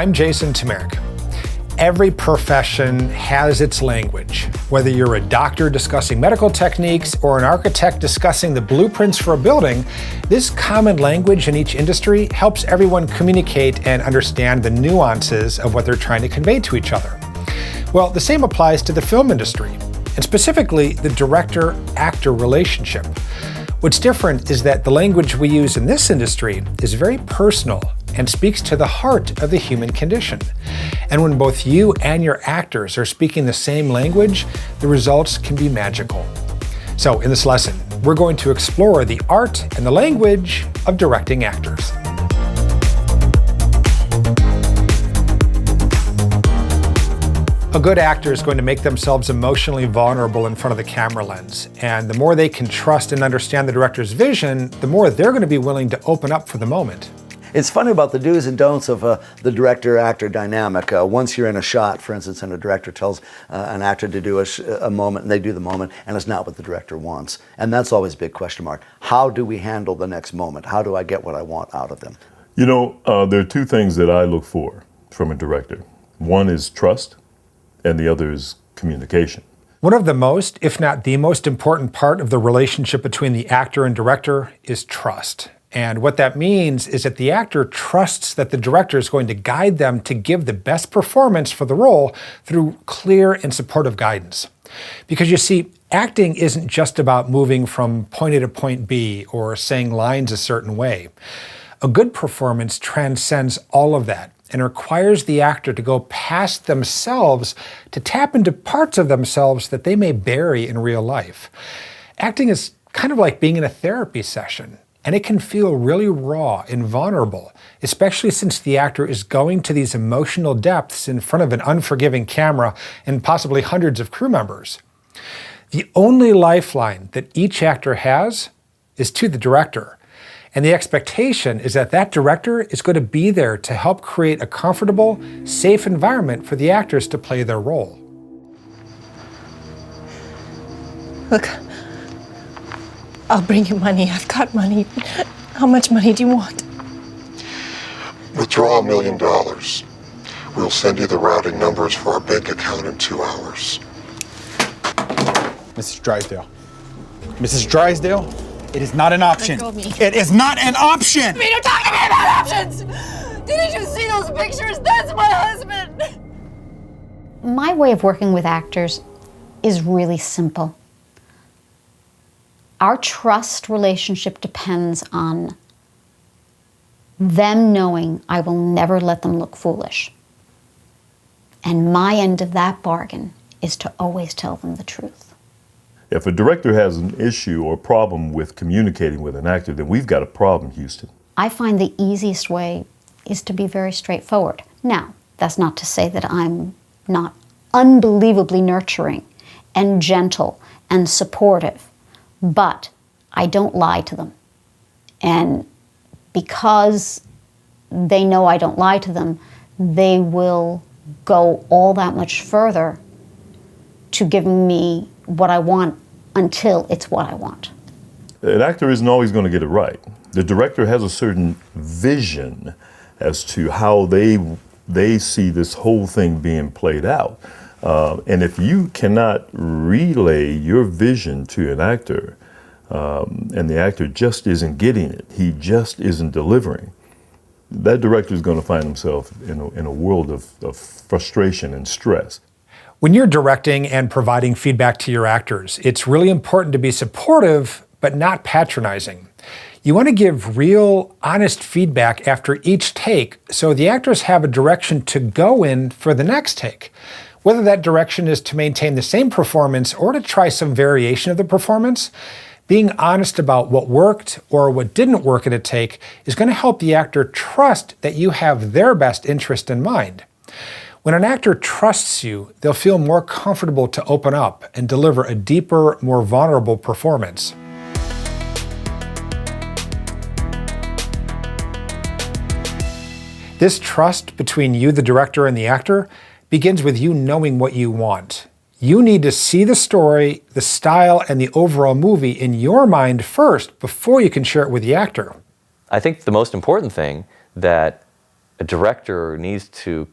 I'm Jason Tamerick. Every profession has its language. Whether you're a doctor discussing medical techniques or an architect discussing the blueprints for a building, this common language in each industry helps everyone communicate and understand the nuances of what they're trying to convey to each other. Well, the same applies to the film industry, and specifically the director-actor relationship. What's different is that the language we use in this industry is very personal and speaks to the heart of the human condition. And when both you and your actors are speaking the same language, the results can be magical. So in this lesson, we're going to explore the art and the language of directing actors. A good actor is going to make themselves emotionally vulnerable in front of the camera lens. And the more they can trust and understand the director's vision, the more they're going to be willing to open up for the moment. It's funny about the do's and don'ts of the director-actor dynamic. Once you're in a shot, for instance, and a director tells an actor to do a moment, and they do the moment, and it's not what the director wants. And that's always a big question mark. How do we handle the next moment? How do I get what I want out of them? You know, there are two things that I look for from a director. One is trust, and the other is communication. One of the most, if not the most important part of the relationship between the actor and director is trust. And what that means is that the actor trusts that the director is going to guide them to give the best performance for the role through clear and supportive guidance. Because you see, acting isn't just about moving from point A to point B or saying lines a certain way. A good performance transcends all of that and requires the actor to go past themselves to tap into parts of themselves that they may bury in real life. Acting is kind of like being in a therapy session, and it can feel really raw and vulnerable, especially since the actor is going to these emotional depths in front of an unforgiving camera and possibly hundreds of crew members. The only lifeline that each actor has is to the director. And the expectation is that that director is going to be there to help create a comfortable, safe environment for the actors to play their role. Look, I'll bring you money. I've got money. How much money do you want? Withdraw $1 million. We'll send you the routing numbers for our bank account in 2 hours. Mrs. Drysdale. Mrs. Drysdale, it is not an option. Let go of me. It is not an option! Peter, talk to me about options! Didn't you see those pictures? That's my husband! My way of working with actors is really simple. Our trust relationship depends on them knowing I will never let them look foolish. And my end of that bargain is to always tell them the truth. If a director has an issue or problem with communicating with an actor, then we've got a problem, Houston. I find the easiest way is to be very straightforward. Now, that's not to say that I'm not unbelievably nurturing and gentle and supportive, but I don't lie to them. And because they know I don't lie to them, they will go all that much further to giving me what I want until it's what I want. An actor isn't always going to get it right. The director has a certain vision as to how they see this whole thing being played out. And if you cannot relay your vision to an actor, and the actor just isn't getting it, he just isn't delivering, that director is going to find himself in a world of frustration and stress. When you're directing and providing feedback to your actors, it's really important to be supportive, but not patronizing. You want to give real, honest feedback after each take so the actors have a direction to go in for the next take. Whether that direction is to maintain the same performance or to try some variation of the performance, being honest about what worked or what didn't work in a take is going to help the actor trust that you have their best interest in mind. When an actor trusts you, they'll feel more comfortable to open up and deliver a deeper, more vulnerable performance. This trust between you, the director, and the actor begins with you knowing what you want. You need to see the story, the style, and the overall movie in your mind first before you can share it with the actor. I think the most important thing that a director needs to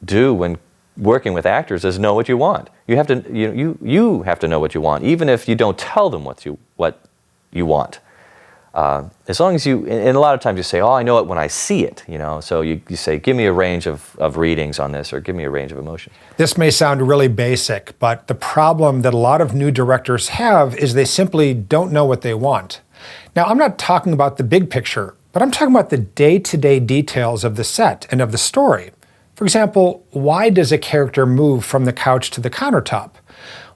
do when working with actors is know what you want. You have to you have to know what you want, even if you don't tell them what you want. As long as you, and a lot of times you say, oh, I know it when I see it, so you say, give me a range of readings on this, or give me a range of emotions. This may sound really basic, but the problem that a lot of new directors have is they simply don't know what they want. Now, I'm not talking about the big picture, but I'm talking about the day-to-day details of the set and of the story. For example, why does a character move from the couch to the countertop?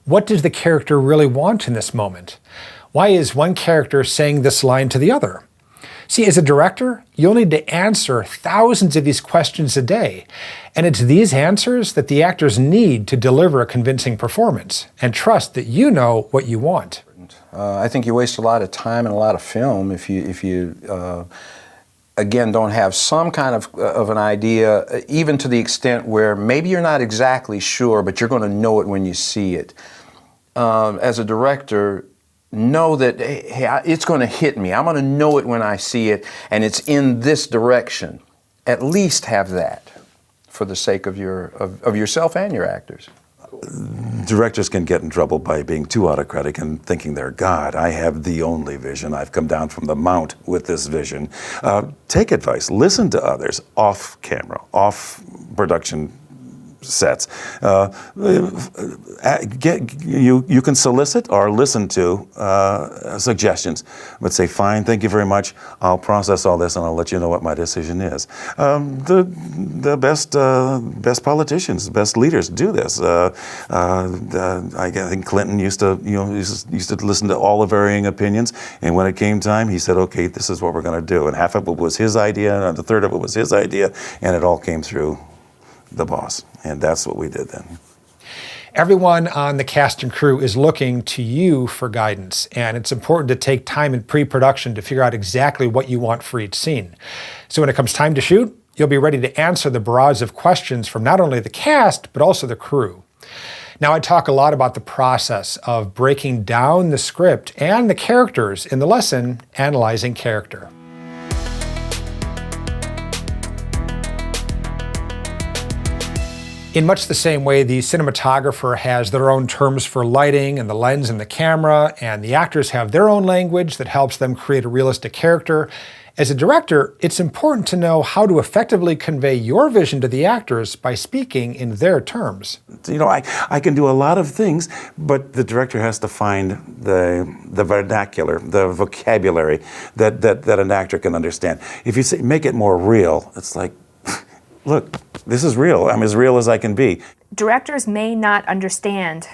What does the character really want in this moment? Why is one character saying this line to the other? See, as a director, you'll need to answer thousands of these questions a day, and it's these answers that the actors need to deliver a convincing performance, and trust that you know what you want. I think you waste a lot of time and a lot of film if you again, don't have some kind of an idea, even to the extent where maybe you're not exactly sure, but you're going to know it when you see it. As a director, know that, hey, it's going to hit me. I'm going to know it when I see it, and it's in this direction. At least have that for the sake of yourself and your actors. Directors can get in trouble by being too autocratic and thinking they're God. I have the only vision. I've come down from the mount with this vision. Take advice. Listen to others off camera, off production sets. You can solicit or listen to suggestions, but say, fine, thank you very much. I'll process all this and I'll let you know what my decision is. The best politicians, best leaders do this. I think Clinton used to listen to all the varying opinions, and when it came time, he said, okay, this is what we're going to do. And half of it was his idea, and the third of it was his idea, and it all came through the boss, and that's what we did then. Everyone on the cast and crew is looking to you for guidance, and it's important to take time in pre-production to figure out exactly what you want for each scene. So when it comes time to shoot, you'll be ready to answer the barrage of questions from not only the cast, but also the crew. Now, I talk a lot about the process of breaking down the script and the characters in the lesson, Analyzing Character. In much the same way the cinematographer has their own terms for lighting and the lens and the camera, and the actors have their own language that helps them create a realistic character, as a director, it's important to know how to effectively convey your vision to the actors by speaking in their terms. I can do a lot of things, but the director has to find the vernacular, the vocabulary that an actor can understand. If you say, make it more real, it's like, look, this is real. I'm as real as I can be. Directors may not understand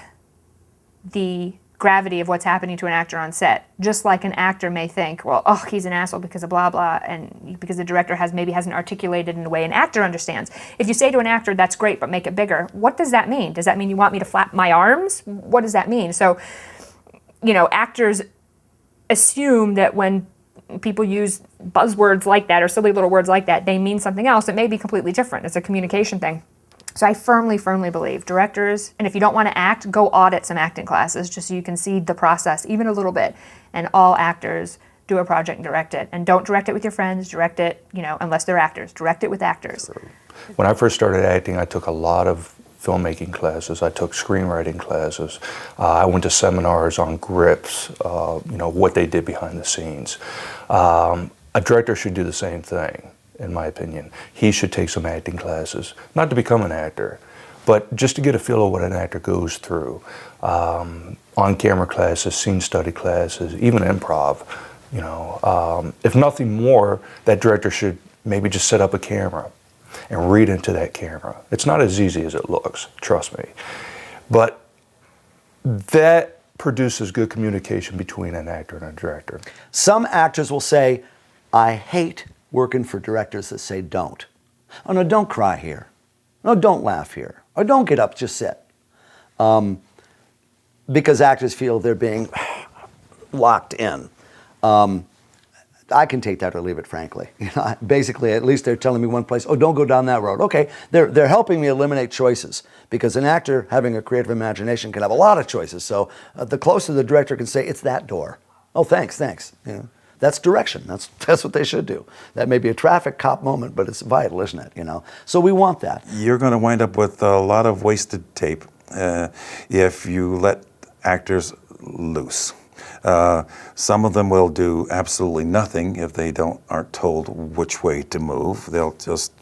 the gravity of what's happening to an actor on set, just like an actor may think, well, oh, he's an asshole because of blah, blah, and because the director maybe hasn't articulated in a way an actor understands. If you say to an actor, that's great, but make it bigger, what does that mean? Does that mean you want me to flap my arms? What does that mean? So, actors assume that when people use buzzwords like that or silly little words like that, they mean something else. It may be completely different. It's a communication thing. So I firmly, firmly believe directors, and if you don't want to act, go audit some acting classes just so you can see the process even a little bit. And all actors do a project and direct it. And don't direct it with your friends, direct it, unless they're actors, direct it with actors. When I first started acting, I took a lot of filmmaking classes. I took screenwriting classes. I went to seminars on grips, what they did behind the scenes. A director should do the same thing, in my opinion. He should take some acting classes, not to become an actor, but just to get a feel of what an actor goes through. On-camera classes, scene study classes, even improv. If nothing more, that director should maybe just set up a camera and read into that camera. It's not as easy as it looks, trust me. But that produces good communication between an actor and a director. Some actors will say, I hate working for directors that say don't. Oh no, don't cry here. No, don't laugh here. Or don't get up, just sit. Because actors feel they're being locked in. I can take that or leave it, frankly. Basically, at least they're telling me one place, oh, don't go down that road. Okay, they're helping me eliminate choices, because an actor having a creative imagination can have a lot of choices. So the closer the director can say, it's that door. Oh, thanks. That's direction. That's what they should do. That may be a traffic cop moment, but it's vital, isn't it? You know. So we want that. You're going to wind up with a lot of wasted tape if you let actors loose. Some of them will do absolutely nothing if they aren't told which way to move. They'll just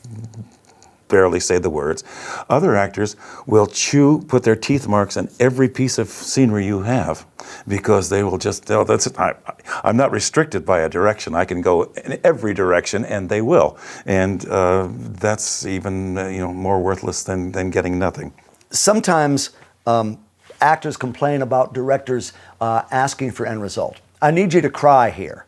barely say the words. Other actors will put their teeth marks on every piece of scenery you have, because they will just, I'm not restricted by a direction. I can go in every direction, and they will. And that's even more worthless than getting nothing. Sometimes actors complain about directors asking for end result. I need you to cry here.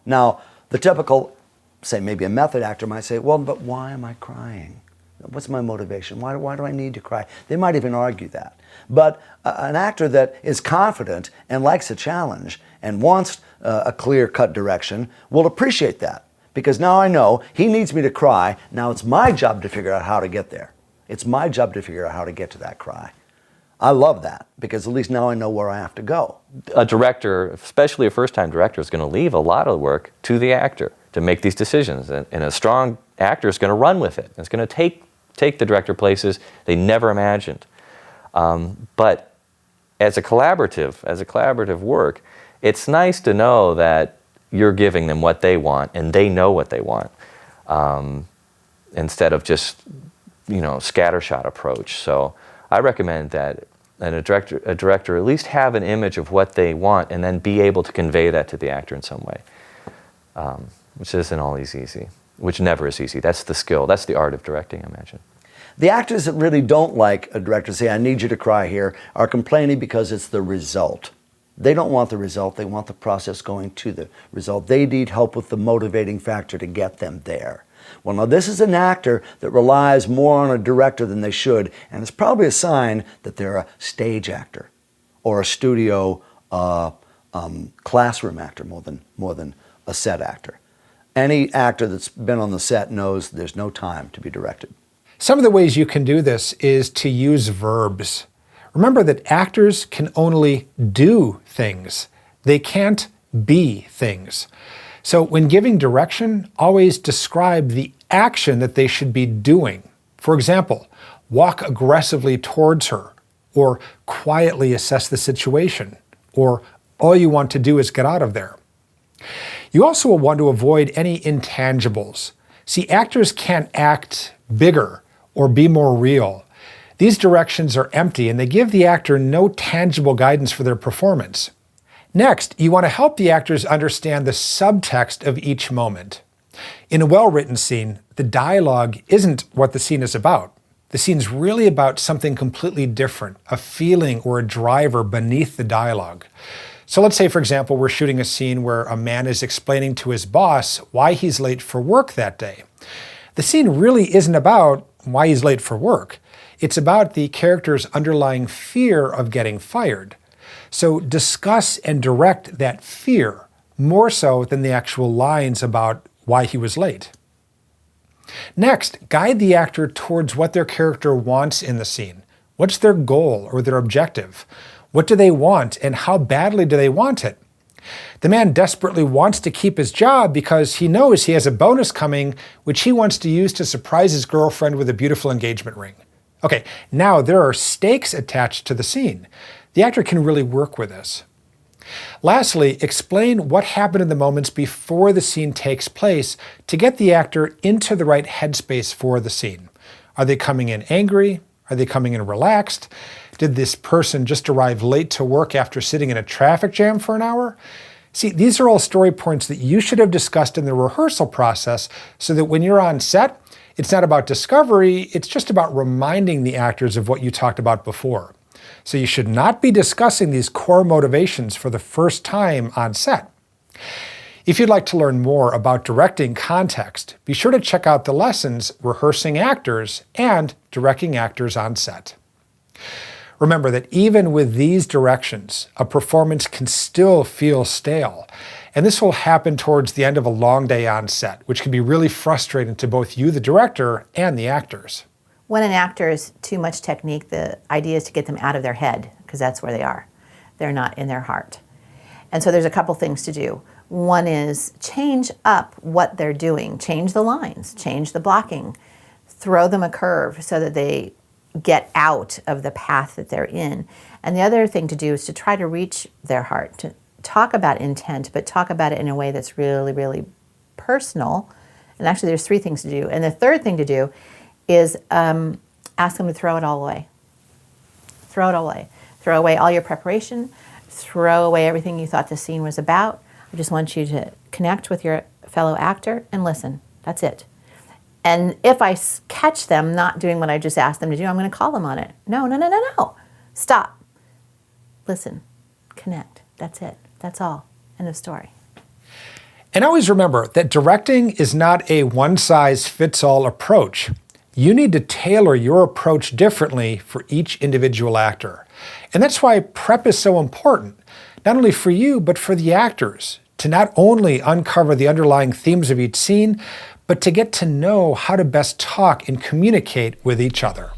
Now, the typical, say maybe a method actor might say, well, but why am I crying? What's my motivation? Why do I need to cry? They might even argue that. But an actor that is confident and likes a challenge and wants a clear-cut direction will appreciate that, because now I know he needs me to cry. Now it's my job to figure out how to get there. It's my job to figure out how to get to that cry. I love that, because at least now I know where I have to go. A director, especially a first-time director, is going to leave a lot of work to the actor to make these decisions. And a strong actor is going to run with it. It's going to take the director places they never imagined. But as a collaborative work, it's nice to know that you're giving them what they want and they know what they want, instead of just scattershot approach. So I recommend that a director at least have an image of what they want and then be able to convey that to the actor in some way, which isn't always easy, which never is easy. That's the skill. That's the art of directing, I imagine. The actors that really don't like a director say, I need you to cry here, are complaining because it's the result. They don't want the result. They want the process going to the result. They need help with the motivating factor to get them there. Well, now this is an actor that relies more on a director than they should, and it's probably a sign that they're a stage actor or a studio classroom actor more than a set actor. Any actor that's been on the set knows there's no time to be directed. Some of the ways you can do this is to use verbs. Remember that actors can only do things. They can't be things. So when giving direction, always describe the action that they should be doing. For example, walk aggressively towards her, or quietly assess the situation, or all you want to do is get out of there. You also will want to avoid any intangibles. See, actors can't act bigger or be more real. These directions are empty and they give the actor no tangible guidance for their performance. Next, you want to help the actors understand the subtext of each moment. In a well-written scene, the dialogue isn't what the scene is about. The scene's really about something completely different, a feeling or a driver beneath the dialogue. So let's say, for example, we're shooting a scene where a man is explaining to his boss why he's late for work that day. The scene really isn't about why he's late for work. It's about the character's underlying fear of getting fired. So discuss and direct that fear more so than the actual lines about why he was late. Next, guide the actor towards what their character wants in the scene. What's their goal or their objective? What do they want and how badly do they want it? The man desperately wants to keep his job because he knows he has a bonus coming which he wants to use to surprise his girlfriend with a beautiful engagement ring. Okay, now there are stakes attached to the scene. The actor can really work with this. Lastly, explain what happened in the moments before the scene takes place to get the actor into the right headspace for the scene. Are they coming in angry? Are they coming in relaxed? Did this person just arrive late to work after sitting in a traffic jam for an hour? See, these are all story points that you should have discussed in the rehearsal process so that when you're on set, it's not about discovery, it's just about reminding the actors of what you talked about before. So you should not be discussing these core motivations for the first time on set. If you'd like to learn more about directing context, be sure to check out the lessons Rehearsing Actors and Directing Actors on Set. Remember that even with these directions, a performance can still feel stale. And this will happen towards the end of a long day on set, which can be really frustrating to both you, the director, and the actors. When an actor is too much technique, the idea is to get them out of their head, because that's where they are. They're not in their heart. And so there's a couple things to do. One is change up what they're doing, change the lines, change the blocking, throw them a curve so that they get out of the path that they're in. And the other thing to do is to try to reach their heart, to talk about intent, but talk about it in a way that's really, really personal. And actually there's 3 things to do. And the third thing to do is ask them to throw it all away. Throw it all away. Throw away all your preparation, throw away everything you thought the scene was about. I just want you to connect with your fellow actor and listen. That's it. And if I catch them not doing what I just asked them to do, I'm going to call them on it. No. Stop. Listen. Connect. That's it. That's all. End of story. And always remember that directing is not a one-size-fits-all approach. You need to tailor your approach differently for each individual actor. And that's why prep is so important, not only for you, but for the actors, to not only uncover the underlying themes of each scene, but to get to know how to best talk and communicate with each other.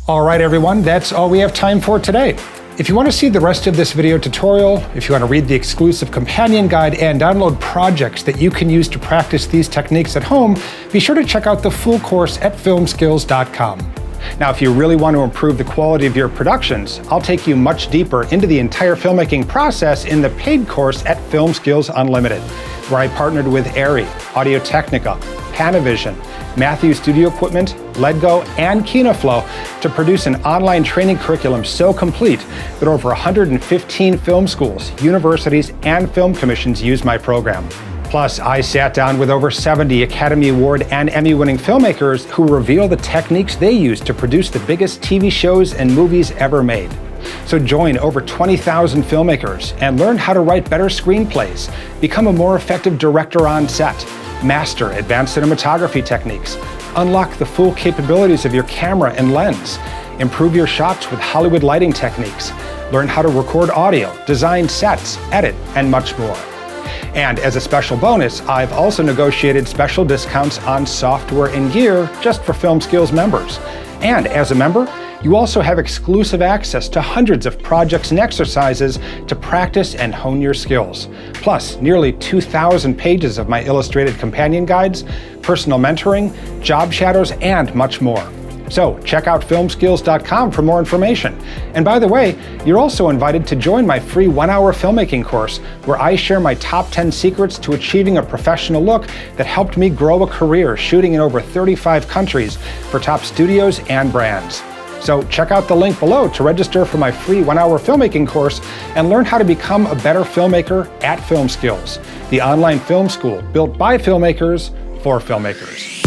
All right, everyone, that's all we have time for today. If you want to see the rest of this video tutorial, if you want to read the exclusive companion guide and download projects that you can use to practice these techniques at home, be sure to check out the full course at FilmSkills.com. Now, if you really want to improve the quality of your productions, I'll take you much deeper into the entire filmmaking process in the paid course at FilmSkills Unlimited, where I partnered with Arri, Audio-Technica, Panavision, Matthew Studio Equipment, Ledgo, and KinoFlow to produce an online training curriculum so complete that over 115 film schools, universities, and film commissions use my program. Plus, I sat down with over 70 Academy Award and Emmy-winning filmmakers who reveal the techniques they use to produce the biggest TV shows and movies ever made. So join over 20,000 filmmakers and learn how to write better screenplays, become a more effective director on set, master advanced cinematography techniques, unlock the full capabilities of your camera and lens, improve your shots with Hollywood lighting techniques, learn how to record audio, design sets, edit, and much more. And as a special bonus, I've also negotiated special discounts on software and gear just for FilmSkills members. And as a member, you also have exclusive access to hundreds of projects and exercises to practice and hone your skills, plus nearly 2,000 pages of my illustrated companion guides, personal mentoring, job shadows, and much more. So check out FilmSkills.com for more information. And by the way, you're also invited to join my free 1-hour filmmaking course, where I share my top 10 secrets to achieving a professional look that helped me grow a career shooting in over 35 countries for top studios and brands. So check out the link below to register for my free 1-hour filmmaking course and learn how to become a better filmmaker at FilmSkills, the online film school built by filmmakers for filmmakers.